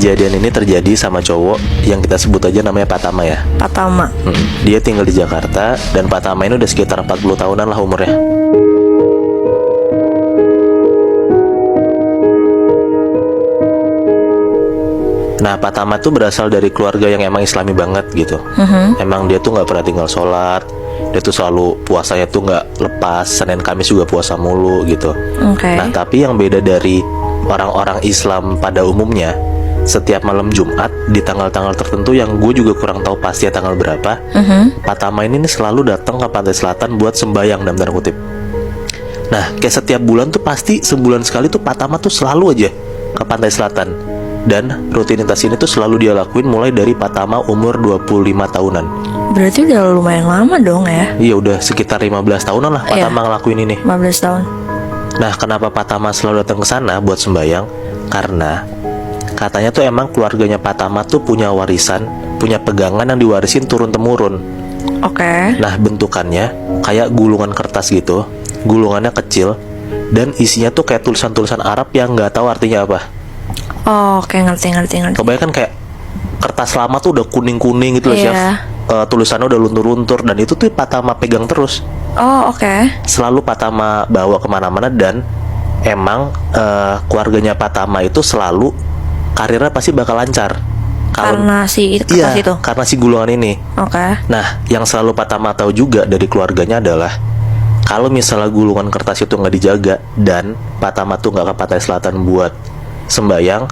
kejadian ini terjadi sama cowok yang kita sebut aja namanya Patama ya. Patama. Dia tinggal di Jakarta dan Patama ini udah sekitar 40 tahunan lah umurnya. Nah, Patama tuh berasal dari keluarga yang emang Islami banget gitu. Emang dia tuh nggak pernah tinggal sholat. Dia tuh selalu puasanya tuh nggak lepas. Senin Kamis juga puasa mulu gitu. Nah, tapi yang beda dari orang-orang Islam pada umumnya, setiap malam Jumat di tanggal-tanggal tertentu yang gue juga kurang tahu pasti ya tanggal berapa, Patama ini nih selalu datang ke Pantai Selatan buat sembayang dalam tanda kutip. Nah, kayak setiap bulan tuh pasti sebulan sekali tuh Patama tuh selalu aja ke Pantai Selatan. Dan rutinitas ini tuh selalu dia lakuin mulai dari Patama umur 25 tahunan. Berarti udah lumayan lama dong ya? Iya, udah sekitar 15 tahunan lah Patama ngelakuin ini. 15 tahun. Nah, kenapa Patama selalu datang ke sana buat sembayang? Karena katanya tuh emang keluarganya Patama tuh punya warisan, punya pegangan yang diwarisin turun-temurun. Nah, bentukannya kayak gulungan kertas gitu. Gulungannya kecil dan isinya tuh kayak tulisan-tulisan Arab yang nggak tahu artinya apa. Oke, ngerti. Kebanyakan kayak kertas lama tuh udah kuning-kuning gitu loh, Chef. Tulisannya udah luntur-luntur dan itu tuh Patama pegang terus. Selalu Patama bawa kemana-mana dan emang keluarganya Patama itu selalu karirnya pasti bakal lancar. Karena si kertas itu? Karena si gulungan ini. Nah, yang selalu Patama tahu juga dari keluarganya adalah kalau misalnya gulungan kertas itu nggak dijaga dan Patama tuh nggak ke Pantai Selatan buat sembayang,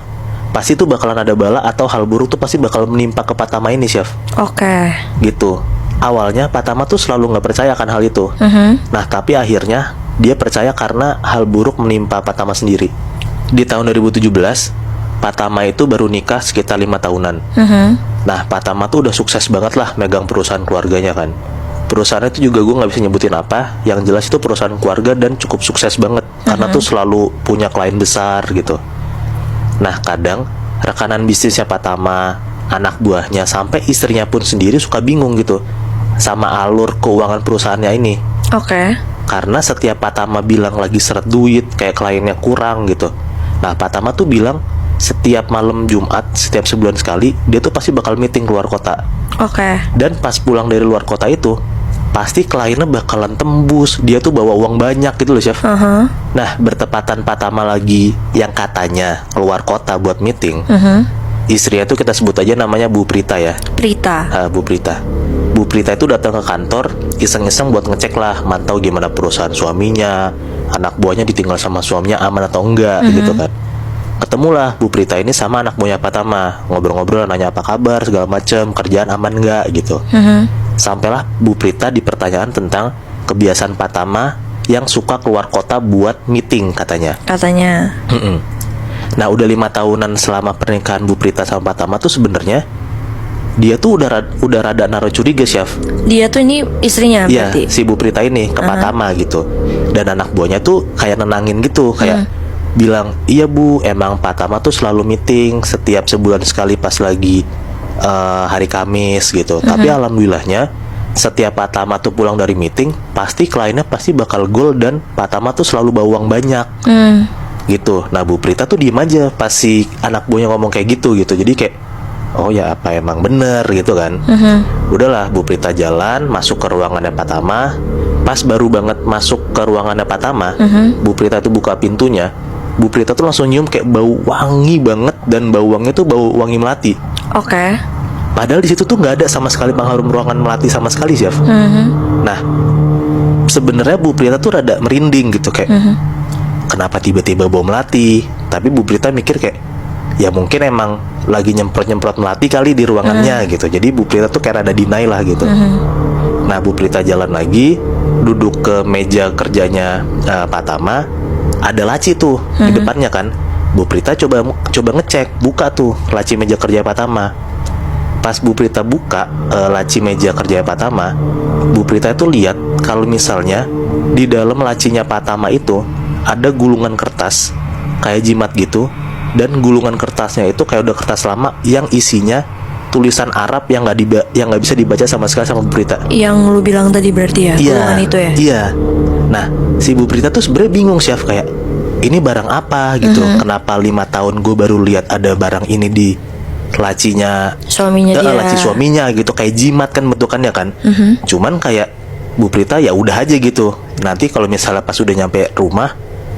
pasti tuh bakalan ada bala atau hal buruk tuh pasti bakal menimpa ke Patama ini, Chef. Gitu. Awalnya Patama tuh selalu nggak percaya akan hal itu. Nah, tapi akhirnya dia percaya karena hal buruk menimpa Patama sendiri. Di tahun 2017, Patama itu baru nikah sekitar 5 tahunan. Nah, Patama tuh udah sukses banget lah megang perusahaan keluarganya kan. Perusahaannya itu juga gue nggak bisa nyebutin apa. Yang jelas itu perusahaan keluarga dan cukup sukses banget. Karena tuh selalu punya klien besar gitu. Nah, kadang rekanan bisnisnya Patama, anak buahnya, sampai istrinya pun sendiri suka bingung gitu sama alur keuangan perusahaannya ini. Karena setiap Patama bilang lagi seret duit, kayak kliennya kurang gitu. Nah, Patama tuh bilang setiap malam Jumat, setiap sebulan sekali, dia tuh pasti bakal meeting keluar kota. Dan pas pulang dari luar kota itu, pasti kliennya bakalan tembus. Dia tuh bawa uang banyak gitu loh, Chef. Nah, bertepatan Patama lagi yang katanya keluar kota buat meeting, istrinya tuh kita sebut aja namanya Bu Prita ya. Bu Prita. Bu Prita itu datang ke kantor iseng-iseng buat ngecek lah, mantau gimana perusahaan suaminya, anak buahnya ditinggal sama suaminya aman atau enggak gitu kan. Ketemulah Bu Prita ini sama anak buahnya Patama, ngobrol-ngobrol, nanya apa kabar segala macem, kerjaan aman enggak gitu. Sampailah Bu Prita di pertanyaan tentang kebiasaan Patama yang suka keluar kota buat meeting katanya. Nah, udah 5 tahunan selama pernikahan Bu Prita sama Patama tuh sebenarnya dia tuh udah rada naruh curiga, Chef. Dia tuh ini istrinya berarti? Iya, si Bu Prita ini ke Patama gitu. Dan anak buahnya tuh kayak nenangin gitu, kayak bilang, iya Bu, emang Patama tuh selalu meeting setiap sebulan sekali pas lagi hari Kamis gitu. Tapi alhamdulillahnya setiap Patama tuh pulang dari meeting, pasti kliennya pasti bakal goal dan Patama tuh selalu bawa uang banyak gitu. Nah, Bu Prita tuh diem aja pas si anak buahnya ngomong kayak gitu. Jadi kayak, oh ya apa emang bener gitu kan. Udahlah, Bu Prita jalan masuk ke ruangannya Patama. Pas baru banget masuk ke ruangannya Patama, Bu Prita tuh buka pintunya. Bu Prita tuh langsung nyium kayak bau wangi banget, dan bau wanginya tuh bau wangi melati. Padahal di situ tuh nggak ada sama sekali pengharum ruangan melati sama sekali, Chef. Nah, sebenarnya Bu Prita tuh rada merinding gitu kayak, kenapa tiba-tiba bau melati? Tapi Bu Prita mikir kayak, ya mungkin emang lagi nyemprot-nyemprot melati kali di ruangannya gitu. Jadi Bu Prita tuh kayak rada deny lah gitu. Nah, Bu Prita jalan lagi, duduk ke meja kerjanya Patama. Ada laci tuh di depannya kan. Bu Prita coba ngecek, buka tuh laci meja kerja Patama. Pas Bu Prita buka laci meja kerja Patama, Bu Prita itu lihat kalau misalnya di dalam lacinya Patama itu ada gulungan kertas kayak jimat gitu, dan gulungan kertasnya itu kayak udah kertas lama yang isinya tulisan Arab yang nggak bisa dibaca sama sekali sama Bu Prita. Yang lu bilang tadi berarti ya, gulungan itu ya? Iya. Nah, si Bu Prita tuh sebenarnya bingung, Chef, kayak ini barang apa gitu. Kenapa 5 tahun gue baru lihat ada barang ini di lacinya Suaminya dia. laci suaminya gitu, kayak jimat kan bentukannya kan. Cuman kayak Bu Prita ya udah aja gitu. Nanti kalau misalnya pas udah nyampe rumah,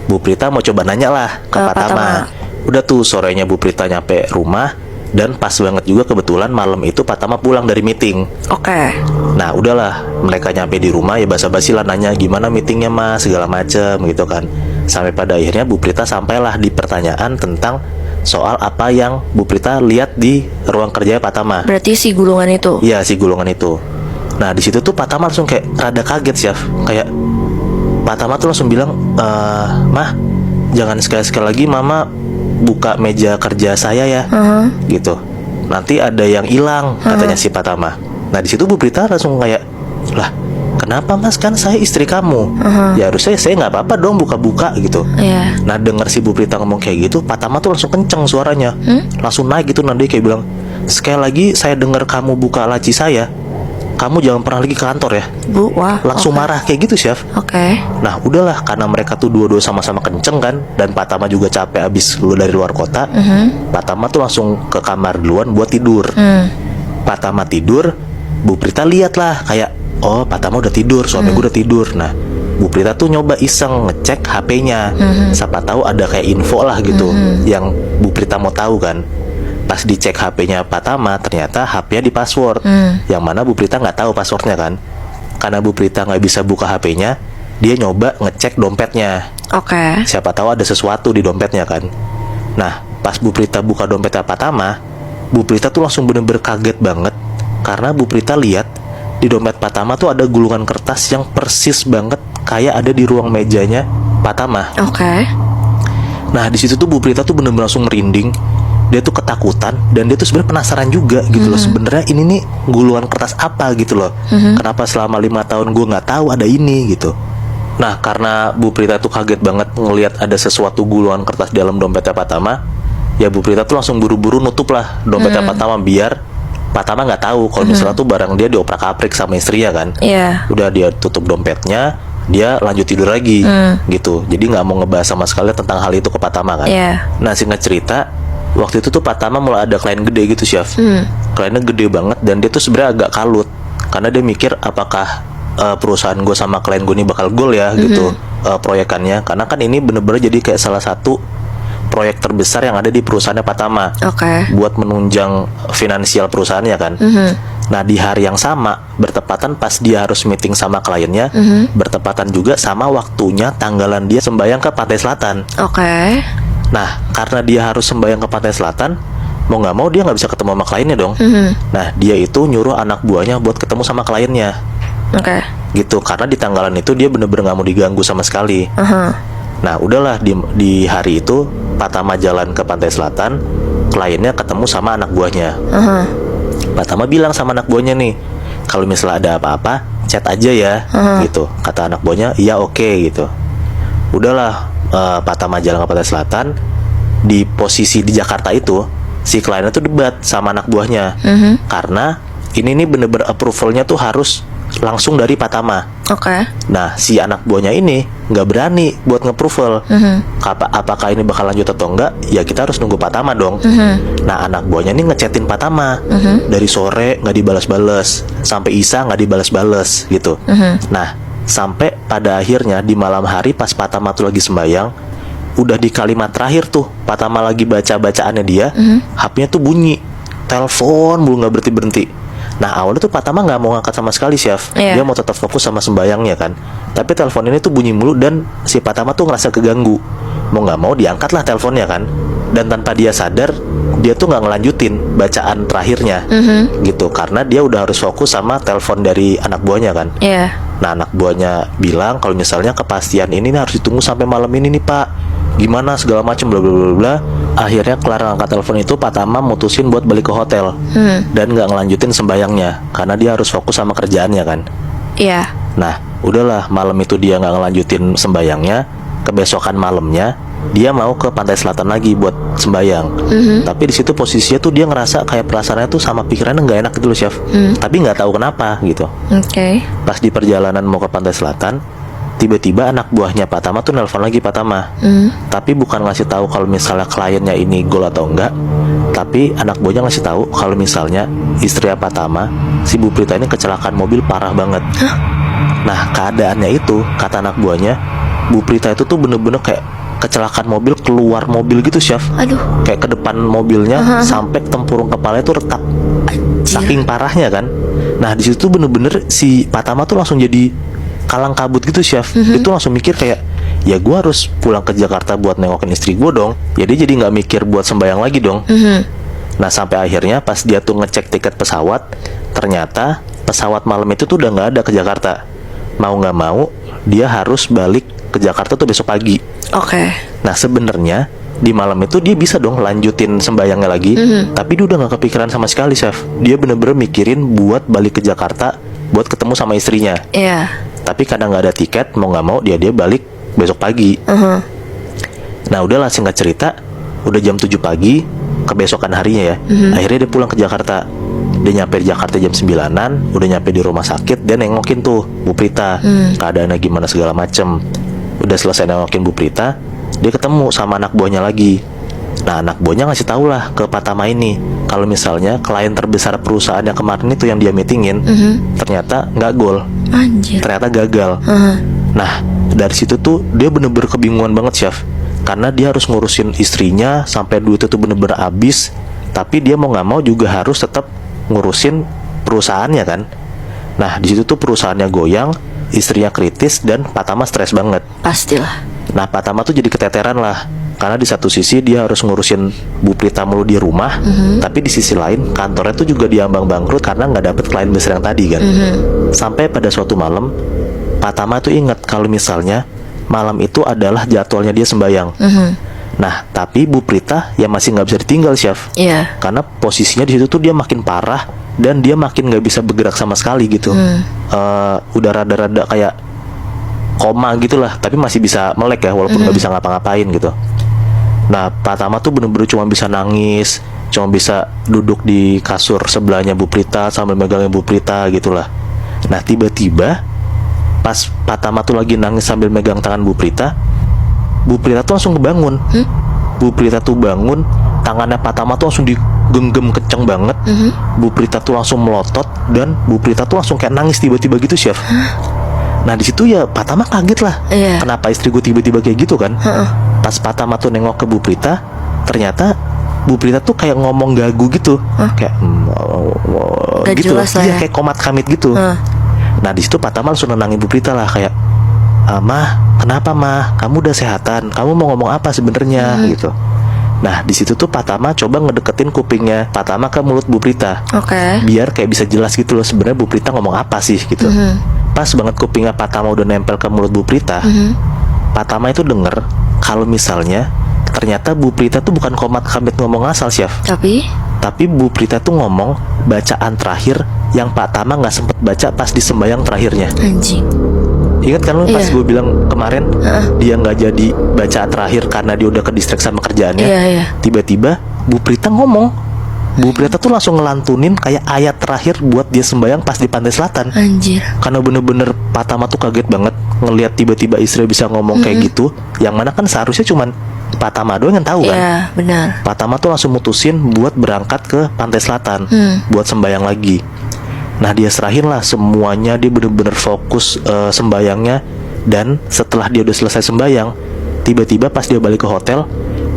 Bu Prita mau coba nanya lah ke Pak Tama. Udah tuh sorenya Bu Prita nyampe rumah, dan pas banget juga kebetulan malam itu Pak Tama pulang dari meeting. Oke. Nah udahlah, mereka nyampe di rumah ya basa-basi lah nanya gimana meetingnya mas, segala macem gitu kan. Sampai pada akhirnya Bu Prita sampailah di pertanyaan tentang soal apa yang Bu Prita lihat di ruang kerja Pak Tama. Berarti si gulungan itu. Iya, si gulungan itu. Nah di situ tuh Pak Tama langsung kayak rada kaget sih, kayak Pak Tama tuh langsung bilang, mah jangan sekali-sekali lagi mama buka meja kerja saya ya, gitu. Nanti ada yang hilang, katanya si Pak Tama. Nah di situ Bu Prita langsung kayak, lah kenapa mas, kan saya istri kamu. Ya harusnya saya nggak apa-apa dong buka-buka gitu. Nah denger si Bu Prita ngomong kayak gitu, Pak Tama tuh langsung kenceng suaranya, langsung naik gitu. Nah dia kayak bilang, sekali lagi saya dengar kamu buka laci saya, kamu jangan pernah lagi ke kantor ya. Bu, wah. Langsung marah kayak gitu chef. Oke. Nah udahlah, karena mereka tuh dua-dua sama-sama kenceng kan, dan Pak Tama juga capek abis dulu dari luar kota. Pak Tama tuh langsung ke kamar duluan buat tidur. Pak Tama tidur, Bu Prita lihat lah kayak, oh Pak Tama udah tidur, suami gue udah tidur. Nah Bu Prita tuh nyoba iseng ngecek HP-nya, siapa tahu ada kayak info lah gitu yang Bu Prita mau tahu kan. Pas dicek HP-nya Pak Tama, ternyata HP-nya di password, yang mana Bu Prita nggak tahu passwordnya kan. Karena Bu Prita nggak bisa buka HP-nya, dia nyoba ngecek dompetnya. Oke. Siapa tahu ada sesuatu di dompetnya kan. Nah pas Bu Prita buka dompetnya Pak Tama, Bu Prita tuh langsung bener-bener kaget banget, karena Bu Prita lihat di dompet Pak Tama tuh ada gulungan kertas yang persis banget kayak ada di ruang mejanya Pak Tama. Oke. Nah di situ tuh Bu Prita tuh bener-bener langsung merinding. Dia tuh ketakutan, dan dia tuh sebenarnya penasaran juga gitu loh, sebenarnya ini nih gulungan kertas apa gitu loh. Kenapa selama 5 tahun gue nggak tahu ada ini gitu. Nah karena Bu Prita tuh kaget banget ngelihat ada sesuatu gulungan kertas di dalam dompetnya Pak Tama, ya Bu Prita tuh langsung buru-buru nutup lah dompetnya Pak Tama, biar Pak Tama nggak tahu kalau misalnya tuh barang dia dioprak-aprik sama istrinya kan. Udah dia tutup dompetnya, dia lanjut tidur lagi gitu. Jadi nggak mau ngebahas sama sekali tentang hal itu ke Pak Tama kan. Nah singkat cerita, waktu itu tuh Pak Tama mulai ada klien gede gitu chef. Kliennya gede banget, dan dia tuh sebenarnya agak kalut karena dia mikir apakah perusahaan gue sama klien gue ini bakal goal ya gitu proyekannya. Karena kan ini bener-bener jadi kayak salah satu proyek terbesar yang ada di perusahaannya Pak Tama, buat menunjang finansial perusahaannya kan. Nah di hari yang sama, bertepatan pas dia harus meeting sama kliennya, bertepatan juga sama waktunya tanggalan dia sembahyang ke Pantai Selatan. Nah karena dia harus sembahyang ke Pantai Selatan, mau nggak mau dia nggak bisa ketemu sama kliennya dong. Nah dia itu nyuruh anak buahnya buat ketemu sama kliennya. Gitu, karena di tanggalan itu dia bener-bener nggak mau diganggu sama sekali. Nah udahlah, di hari itu Pak Tama jalan ke Pantai Selatan, kliennya ketemu sama anak buahnya. Pak Tama bilang sama anak buahnya nih, kalau misalnya ada apa-apa chat aja ya, gitu. Kata anak buahnya, iya oke gitu. Udahlah, Pak Tama jalan ke Pantai Selatan. Di posisi di Jakarta itu, si kliennya tuh debat sama anak buahnya, karena ini nih bener-bener approvalnya tuh harus langsung dari Pak Tama. Nah si anak buahnya ini nggak berani buat nge-approval. Apakah ini bakal lanjut atau enggak, ya kita harus nunggu Pak Tama dong. Nah anak buahnya ini ngechatin Pak Tama dari sore nggak dibalas-balas, sampai Isa nggak dibalas-balas gitu. Nah sampai pada akhirnya di malam hari pas Pak Tama tuh lagi sembahyang, udah di kalimat terakhir tuh Pak Tama lagi baca-bacaannya dia, HP-nya tuh bunyi, telepon mulu nggak berhenti-berhenti. Nah awalnya tuh Pak Tama nggak mau ngangkat sama sekali chef, dia mau tetap fokus sama sembayangnya kan. Tapi telepon ini tuh bunyi mulu, dan si Pak Tama tuh ngerasa keganggu. Mau nggak mau diangkat lah teleponnya kan. Dan tanpa dia sadar, dia tuh nggak ngelanjutin bacaan terakhirnya, gitu, karena dia udah harus fokus sama telepon dari anak buahnya kan. Nah anak buahnya bilang kalau misalnya kepastian ini harus ditunggu sampai malam ini nih Pak, gimana segala macam bla bla bla bla. Akhirnya kelar ngangkat telepon itu, Pak Tama mutusin buat balik ke hotel dan nggak ngelanjutin sembayangnya karena dia harus fokus sama kerjaannya kan. Nah udahlah, malam itu dia nggak ngelanjutin sembayangnya. Kebesokan malamnya dia mau ke Pantai Selatan lagi buat sembayang. Tapi di situ posisinya tuh dia ngerasa kayak perasaannya tuh sama pikirannya nggak enak gitu loh chef. Tapi nggak tahu kenapa gitu. Pas di perjalanan mau ke Pantai Selatan, tiba-tiba anak buahnya Pak Tama tuh nelpon lagi Pak Tama. Tapi bukan ngasih tahu kalau misalnya kliennya ini gol atau enggak, tapi anak buahnya ngasih tahu kalau misalnya istri Pak Tama, si Bu Prita ini kecelakaan mobil parah banget. Nah, keadaannya itu, kata anak buahnya, Bu Prita itu tuh bener-bener kayak kecelakaan mobil, keluar mobil gitu, Chef. Aduh. Kayak ke depan mobilnya sampai tempurung kepalanya tuh retak. Saking parahnya kan. Nah, di situ tuh bener-bener si Pak Tama tuh langsung jadi kalang kabut gitu, Chef. Dia tuh langsung mikir kayak, ya gue harus pulang ke Jakarta buat nengokin istri gue dong. Ya dia jadi nggak mikir buat sembayang lagi dong. Nah, sampai akhirnya pas dia tuh ngecek tiket pesawat, ternyata pesawat malam itu tuh udah nggak ada ke Jakarta. Mau nggak mau, dia harus balik ke Jakarta tuh besok pagi. Oke. Nah, sebenarnya di malam itu dia bisa dong lanjutin sembayangnya lagi, tapi dia udah nggak kepikiran sama sekali, Chef. Dia bener-bener mikirin buat balik ke Jakarta, buat ketemu sama istrinya. Iya. Tapi karena nggak ada tiket, mau nggak mau dia balik besok pagi. Nah, udahlah, singkat cerita, udah jam 7 pagi kebesokan harinya ya. Akhirnya dia pulang ke Jakarta. Dia nyampe di Jakarta jam 9-an, udah nyampe di rumah sakit, dia nengokin tuh Bu Prita, keadaannya gimana segala macem. Udah selesai nengokin Bu Prita, dia ketemu sama anak buahnya lagi. Nah, anak buahnya ngasih tau lah ke Pak Tama ini kalau misalnya klien terbesar perusahaan yang kemarin itu yang dia meetingin ternyata nggak gol, Anjir. ternyata gagal. Nah, dari situ tuh dia bener-bener kebingungan banget, Chef, karena dia harus ngurusin istrinya sampai duit itu bener-bener habis, tapi dia mau nggak mau juga harus tetap ngurusin perusahaannya kan. Nah, di situ tuh perusahaannya goyang, istrinya kritis, dan Pak Tama stres banget. Pastilah. Nah, Pak Tama tuh jadi keteteran lah, karena di satu sisi dia harus ngurusin Bu Prita mulu di rumah, tapi di sisi lain kantornya tuh juga diambang bangkrut karena nggak dapet klien besar yang tadi kan. Sampai pada suatu malam, Pak Tama tuh ingat kalau misalnya malam itu adalah jadwalnya dia sembayang. Nah, tapi Bu Prita ya masih nggak bisa ditinggal, Chef. Iya. Karena posisinya di situ tuh dia makin parah dan dia makin nggak bisa bergerak sama sekali gitu. Udah rada-rada kayak koma gitulah, tapi masih bisa melek ya, walaupun nggak bisa ngapa-ngapain gitu. Nah, Pak Tama tuh bener-bener cuma bisa nangis, cuma bisa duduk di kasur sebelahnya Bu Prita sambil megangin Bu Prita gitulah. Nah, tiba-tiba pas Pak Tama tuh lagi nangis sambil megang tangan Bu Prita tuh langsung kebangun. Bu Prita tuh bangun, tangannya Pak Tama tuh langsung digenggam kenceng banget. Bu Prita tuh langsung melotot dan Bu Prita tuh langsung kayak nangis tiba-tiba gitu, Chef. Nah, di situ ya Pak Tama kaget lah. Iya. Kenapa istri gue tiba-tiba kayak gitu kan? Pas Pak Tama tuh nengok ke Bu Prita, ternyata Bu Prita tuh kayak ngomong gagu gitu, kayak Gak gitu jelas lah iya, ya. kayak komat kamit gitu. Nah, di situ Pak Tama langsung nenangin Bu Prita lah, kayak, Mah, kenapa Mah? Kamu udah sehatan? Kamu mau ngomong apa sebenarnya gitu. Nah, di situ tuh Pak Tama coba ngedeketin kupingnya Pak Tama ke mulut Bu Prita. Oke. Biar kayak bisa jelas gitu loh sebenarnya Bu Prita ngomong apa sih gitu. Pas banget kupingnya Pak Tama udah nempel ke mulut Bu Prita, Pak Tama itu denger kalau misalnya ternyata Bu Prita tuh bukan komat kamit ngomong asal, Chef. Tapi Bu Prita tuh ngomong bacaan terakhir yang Pak Tama nggak sempet baca pas di sembayang terakhirnya. Anjing. Ingat kan lo pas Iya. gue bilang kemarin dia nggak jadi bacaan terakhir karena dia udah kedistrak sama kerjaannya. Iya. Tiba-tiba Bu Prita ngomong, Bu Prita tuh langsung ngelantunin kayak ayat terakhir buat dia sembayang pas di Pantai Selatan. Anjir. Karena bener-bener Pak Tama tuh kaget banget ngelihat tiba-tiba istri bisa ngomong kayak gitu, yang mana kan seharusnya cuman Pak Tama doang yang tahu kan. Iya, benar. Pak Tama tuh langsung mutusin buat berangkat ke Pantai Selatan buat sembayang lagi. Nah, dia serahin lah semuanya, dia bener-bener fokus sembayangnya. Dan setelah dia udah selesai sembayang, tiba-tiba pas dia balik ke hotel,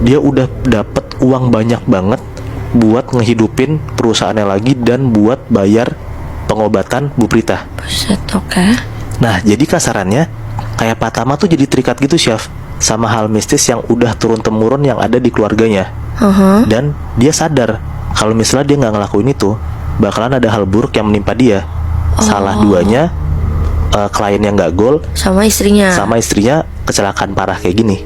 dia udah dapet uang banyak banget buat ngehidupin perusahaannya lagi dan buat bayar pengobatan Bu Prita. Buset, oke. Nah, jadi kasarannya kayak Pak Tama tuh jadi terikat gitu, Chef, sama hal mistis yang udah turun-temurun yang ada di keluarganya. Dan dia sadar kalau misalnya dia nggak ngelakuin itu, bakalan ada hal buruk yang menimpa dia. Salah duanya klien yang nggak gol Sama istrinya. kecelakaan parah kayak gini.